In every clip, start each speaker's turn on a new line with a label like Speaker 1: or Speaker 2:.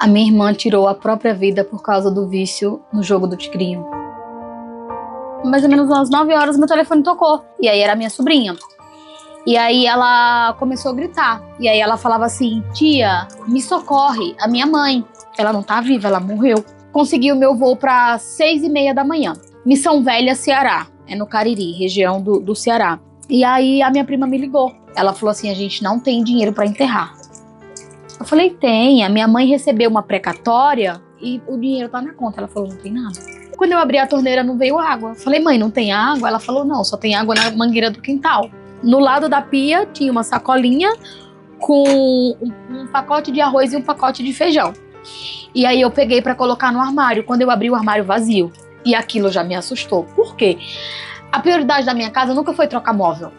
Speaker 1: A minha irmã tirou a própria vida por causa do vício no jogo do tigrinho. Mais ou menos umas 9 horas meu telefone tocou. E aí era a minha sobrinha. E aí ela começou a gritar. E aí ela falava assim: tia, me socorre, a minha mãe. Ela não tá viva, ela morreu. Consegui o meu voo para 6h30 da manhã. Missão Velha, Ceará. É no Cariri, região do Ceará. E aí a minha prima me ligou. Ela falou assim: a gente não tem dinheiro para enterrar. Eu falei: tem. A minha mãe recebeu uma precatória e o dinheiro tá na conta. Ela falou: não tem nada. Quando eu abri a torneira não veio água. Eu falei: mãe, não tem água? Ela falou: não, só tem água na mangueira do quintal. No lado da pia tinha uma sacolinha com um pacote de arroz e um pacote de feijão. E aí eu peguei para colocar no armário. Quando eu abri o armário, vazio. E aquilo já me assustou. Por quê? A prioridade da minha casa nunca foi trocar móvel.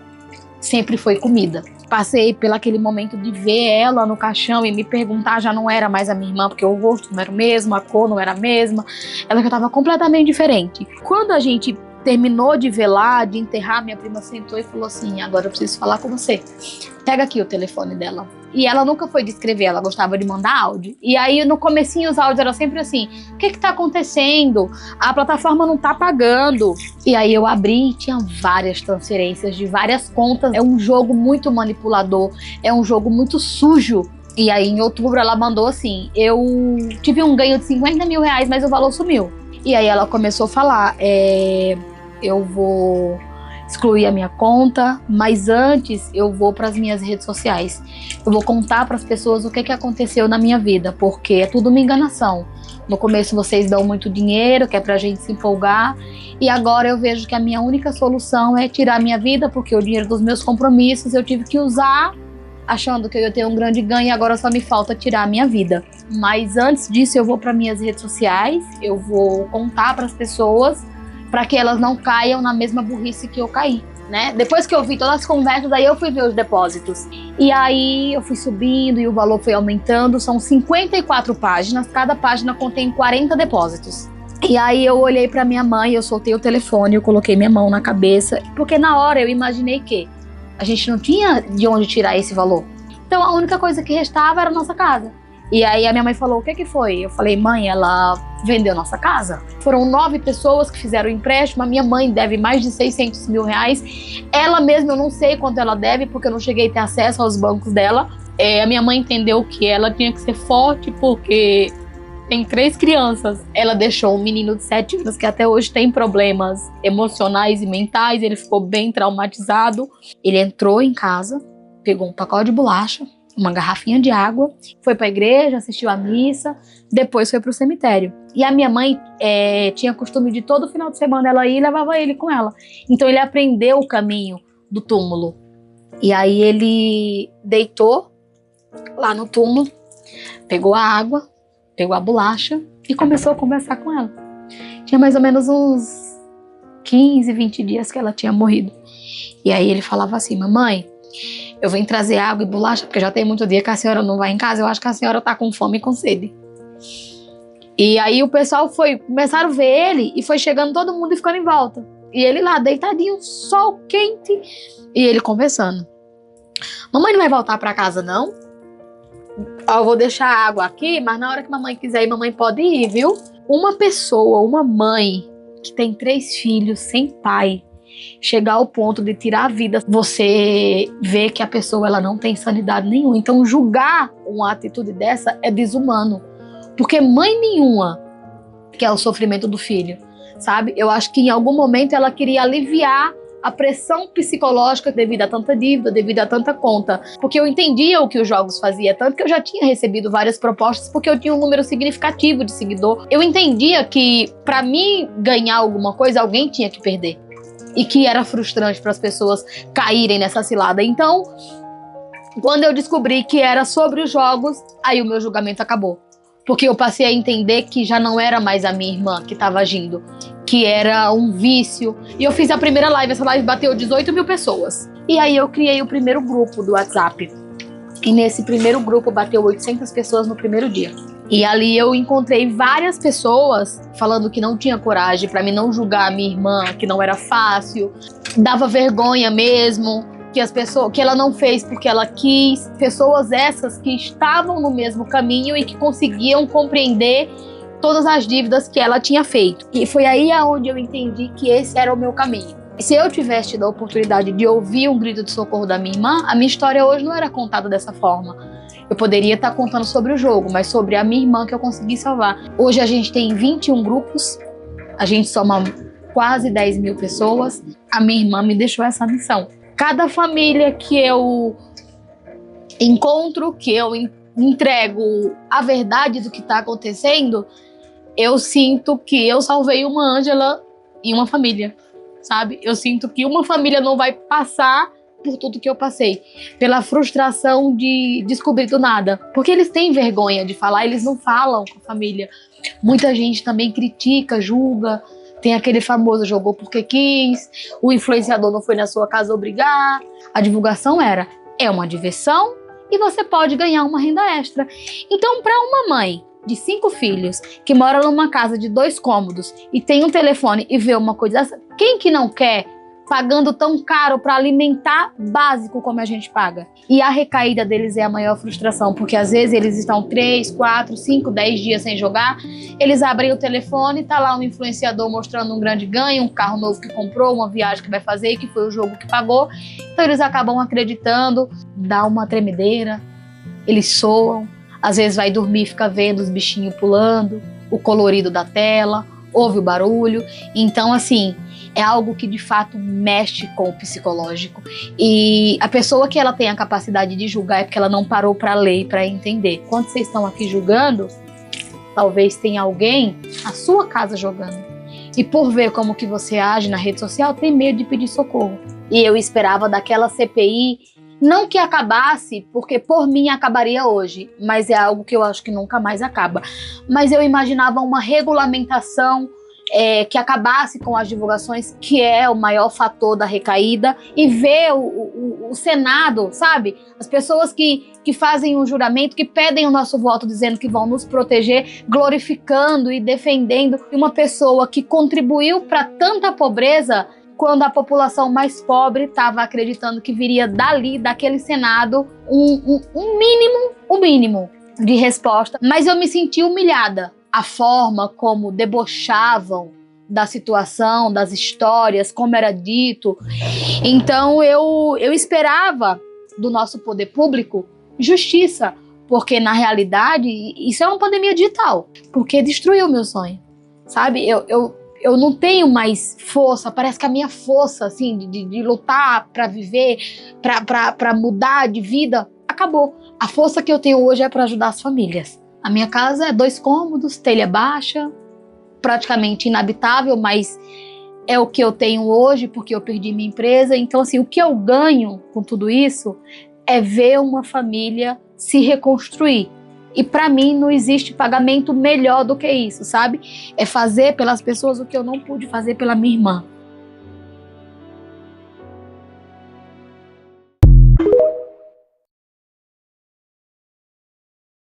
Speaker 1: Sempre foi comida. Passei pelo aquele momento de ver ela no caixão e me perguntar, já não era mais a minha irmã, porque o rosto não era o mesmo, a cor não era a mesma. Ela já estava completamente diferente. Quando a gente terminou de velar, de enterrar, minha prima sentou e falou assim: agora eu preciso falar com você. Pega aqui o telefone dela. E ela nunca foi de escrever, ela gostava de mandar áudio. E aí no comecinho os áudios eram sempre assim: o que tá acontecendo? A plataforma não tá pagando. E aí eu abri e tinha várias transferências de várias contas. É um jogo muito manipulador, é um jogo muito sujo. E aí em outubro ela mandou assim: eu tive um ganho de 50 mil reais, mas o valor sumiu. E aí ela começou a falar: eu vou excluir a minha conta, mas antes eu vou para as minhas redes sociais. Eu vou contar para as pessoas o que aconteceu na minha vida, porque é tudo uma enganação. No começo vocês dão muito dinheiro, que é pra gente se empolgar, e agora eu vejo que a minha única solução é tirar a minha vida, porque o dinheiro dos meus compromissos eu tive que usar, achando que eu ia ter um grande ganho, e agora só me falta tirar a minha vida. Mas antes disso eu vou para minhas redes sociais, eu vou contar para as pessoas, para que elas não caiam na mesma burrice que eu caí, né? Depois que eu vi todas as conversas, aí eu fui ver os depósitos. E aí eu fui subindo e o valor foi aumentando. São 54 páginas, cada página contém 40 depósitos. E aí eu olhei para minha mãe, eu soltei o telefone, eu coloquei minha mão na cabeça, porque na hora eu imaginei que a gente não tinha de onde tirar esse valor. Então a única coisa que restava era a nossa casa. E aí a minha mãe falou: o que foi? Eu falei: mãe, ela vendeu nossa casa. Foram 9 pessoas que fizeram o empréstimo. A minha mãe deve mais de 600 mil reais. Ela mesma, eu não sei quanto ela deve, porque eu não cheguei a ter acesso aos bancos dela. A minha mãe entendeu que ela tinha que ser forte, porque tem 3 crianças. Ela deixou um menino de 7 anos que até hoje tem problemas emocionais e mentais. Ele ficou bem traumatizado. Ele entrou em casa, pegou um pacote de bolacha, uma garrafinha de água, foi para a igreja, assistiu à missa, depois foi para o cemitério. E a minha mãe tinha costume de todo final de semana ela ir e levava ele com ela. Então ele aprendeu o caminho do túmulo. E aí ele deitou lá no túmulo, pegou a água, pegou a bolacha e começou a conversar com ela. Tinha mais ou menos uns 15, 20 dias que ela tinha morrido. E aí ele falava assim: mamãe, eu vim trazer água e bolacha, porque já tem muito dia que a senhora não vai em casa, eu acho que a senhora tá com fome e com sede. E aí o pessoal começaram a ver ele, e foi chegando todo mundo e ficando em volta. E ele lá, deitadinho, sol quente, e ele conversando. Mamãe não vai voltar pra casa, não? Eu vou deixar a água aqui, mas na hora que mamãe quiser ir, mamãe pode ir, viu? Uma pessoa, uma mãe, que tem 3 filhos sem pai, chegar ao ponto de tirar a vida, você vê que a pessoa ela não tem sanidade nenhuma. Então julgar uma atitude dessa é desumano, porque mãe nenhuma quer o sofrimento do filho, sabe? Eu acho que em algum momento ela queria aliviar a pressão psicológica devido a tanta dívida, devido a tanta conta, porque eu entendia o que os jogos faziam, tanto que eu já tinha recebido várias propostas, porque eu tinha um número significativo de seguidor. Eu entendia que para mim ganhar alguma coisa, alguém tinha que perder. E que era frustrante para as pessoas caírem nessa cilada. Então, quando eu descobri que era sobre os jogos, aí o meu julgamento acabou. Porque eu passei a entender que já não era mais a minha irmã que estava agindo, que era um vício. E eu fiz a primeira live, essa live bateu 18 mil pessoas. E aí eu criei o primeiro grupo do WhatsApp. E nesse primeiro grupo bateu 800 pessoas no primeiro dia. E ali eu encontrei várias pessoas falando que não tinha coragem para mim não julgar a minha irmã, que não era fácil, dava vergonha mesmo, que as pessoas, que ela não fez porque ela quis, pessoas essas que estavam no mesmo caminho e que conseguiam compreender todas as dívidas que ela tinha feito. E foi aí aonde eu entendi que esse era o meu caminho. Se eu tivesse tido a oportunidade de ouvir um grito de socorro da minha irmã, a minha história hoje não era contada dessa forma. Eu poderia estar contando sobre o jogo, mas sobre a minha irmã que eu consegui salvar. Hoje a gente tem 21 grupos, a gente soma quase 10 mil pessoas. A minha irmã me deixou essa missão. Cada família que eu encontro, que eu entrego a verdade do que está acontecendo, eu sinto que eu salvei uma Ângela e uma família, sabe? Eu sinto que uma família não vai passar por tudo que eu passei, pela frustração de descobrir do nada. Porque eles têm vergonha de falar, eles não falam com a família. Muita gente também critica, julga. Tem aquele famoso jogou porque quis, o influenciador não foi na sua casa obrigar. A divulgação é uma diversão e você pode ganhar uma renda extra. Então, para uma mãe de 5 filhos, que mora numa casa de 2 cômodos e tem um telefone e vê uma coisa dessa, quem que não quer pagando tão caro para alimentar básico como a gente paga? E a recaída deles é a maior frustração, porque às vezes eles estão 3, 4, 5, 10 dias sem jogar, eles abrem o telefone, tá lá um influenciador mostrando um grande ganho, um carro novo que comprou, uma viagem que vai fazer e que foi o jogo que pagou. Então eles acabam acreditando, dá uma tremedeira, eles soam, às vezes vai dormir e fica vendo os bichinhos pulando, o colorido da tela, ouve o barulho. Então, assim, é algo que de fato mexe com o psicológico. E a pessoa que ela tem a capacidade de julgar é porque ela não parou para ler e para entender. Quando vocês estão aqui julgando, talvez tenha alguém na sua casa jogando. E por ver como que você age na rede social, tem medo de pedir socorro. E eu esperava daquela CPI, não que acabasse, porque por mim acabaria hoje, mas é algo que eu acho que nunca mais acaba. Mas eu imaginava uma regulamentação que acabasse com as divulgações, que é o maior fator da recaída, e ver o Senado, sabe? As pessoas que fazem um juramento, que pedem o nosso voto dizendo que vão nos proteger, glorificando e defendendo uma pessoa que contribuiu para tanta pobreza, quando a população mais pobre estava acreditando que viria dali, daquele Senado, um mínimo de resposta. Mas eu me senti humilhada. A forma como debochavam da situação, das histórias, como era dito. Então eu esperava do nosso poder público justiça, porque na realidade isso é uma pandemia digital, porque destruiu o meu sonho, sabe? Eu não tenho mais força, parece que a minha força assim, de lutar para viver, para mudar de vida, acabou. A força que eu tenho hoje é para ajudar as famílias. A minha casa é 2 cômodos, telha baixa, praticamente inabitável, mas é o que eu tenho hoje porque eu perdi minha empresa. Então, assim, o que eu ganho com tudo isso é ver uma família se reconstruir. E para mim não existe pagamento melhor do que isso, sabe? É fazer pelas pessoas o que eu não pude fazer pela minha irmã.